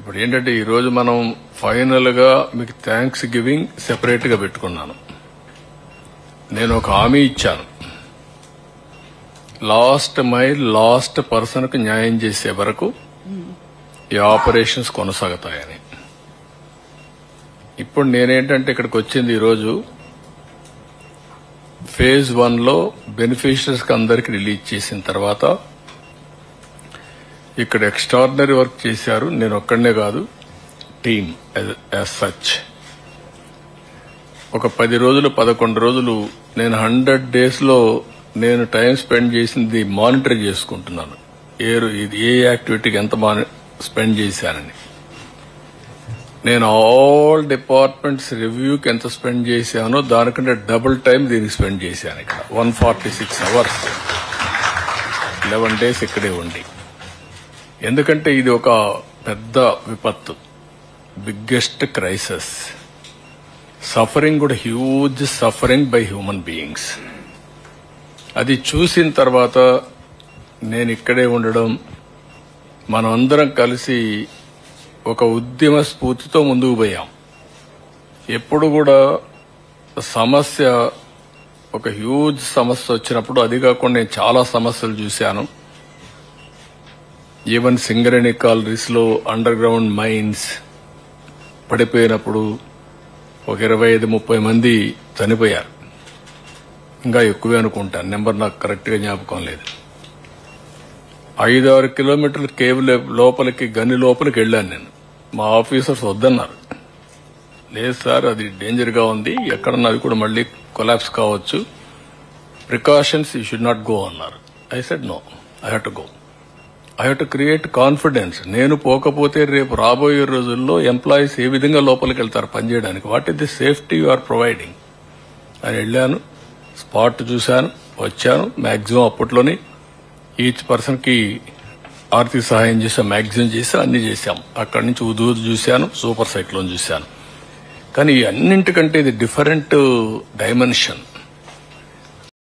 ఇప్పుడు ఏంటంటే ఈ రోజు మనం ఫైనల్ గా మీకు థ్యాంక్స్ గివింగ్ సెపరేట్ గా పెట్టుకున్నాను. నేను ఒక హామీ ఇచ్చాను, లాస్ట్ మైల్ లాస్ట్ పర్సన్ కు న్యాయం చేసే వరకు ఈ ఆపరేషన్స్ కొనసాగుతాయని. ఇప్పుడు నేనేంటంటే ఇక్కడికి వచ్చింది ఈరోజు ఫేజ్ 1 లో బెనిఫిషరీస్ కి అందరికి రిలీజ్ చేసిన తర్వాత ఇక్కడ ఎక్స్ట్రాడినరీ వర్క్ చేశారు. నేను ఒక్కడనే కాదు, టీమ్ యాజ్ సచ్. ఒక 10 రోజులు 11 రోజులు నేను 100 days లో నేను టైం స్పెండ్ చేసింది మానిటర్ చేసుకుంటున్నాను. ఏ యాక్టివిటీకి ఎంత స్పెండ్ చేశానని. నేను ఆల్ డిపార్ట్మెంట్స్ రివ్యూకి ఎంత స్పెండ్ చేశానో దానికంటే డబుల్ టైం దీనికి స్పెండ్ చేశాను. ఇక్కడ 146 hours 11 days ఇక్కడే ఉండి. ఎందుకంటే ఇది ఒక పెద్ద విపత్తు, బిగ్గెస్ట్ క్రైసిస్. సఫరింగ్ కూడా huge suffering by human beings. అది చూసిన తర్వాత నేను ఇక్కడే ఉండడం, మనం అందరం కలిసి ఒక ఉద్యమ స్ఫూర్తితో ముందుకు పోయాం. ఎప్పుడు కూడా సమస్య ఒక హ్యూజ్ సమస్య వచ్చినప్పుడు, అది కాకుండా నేను చాలా సమస్యలు చూశాను. ఈవెన్ సింగరేణి కాలరీస్ లో అండర్ గ్రౌండ్ మైన్స్ పడిపోయినప్పుడు ఒక 25-30 మంది చనిపోయారు. ఇంకా ఎక్కువే అనుకుంటాను, నెంబర్ నాకు కరెక్ట్ గా జ్ఞాపకం లేదు. 5-6 కిలోమీటర్ల కేవ్ లోపలికి గని లోపలికి వెళ్లాను నేను. మా ఆఫీసర్స్ వద్దన్నారు. లేదు సార్, అది డేంజర్ గా ఉంది, ఎక్కడన్నా అది కూడా మళ్లీ కొలాప్స్ కావచ్చు, precautions you should not go అన్నారు. I said no, I have to go. I have to create confidence. నేను పోకపోతే రేపు రాబోయే రోజుల్లో ఎంప్లాయీస్ ఏ విధంగా లోపలికి వెళ్తారు పనిచేయడానికి, what is the safety you are providing అని వెళ్ళాను. స్పాట్ చూశాను, వచ్చాను. మాక్సిమం అప్పట్లోనే ఈచ్ పర్సన్ కి ఆర్థిక సహాయం చేసాం, మాక్సిమం చేసాం, అన్ని చేశాం. అక్కడి నుంచి ఉదూదు చూశాను, సూపర్ సైక్లోన్ చూశాను. కానీ అన్నింటికంటే ఇది డిఫరెంట్ డైమెన్షన్.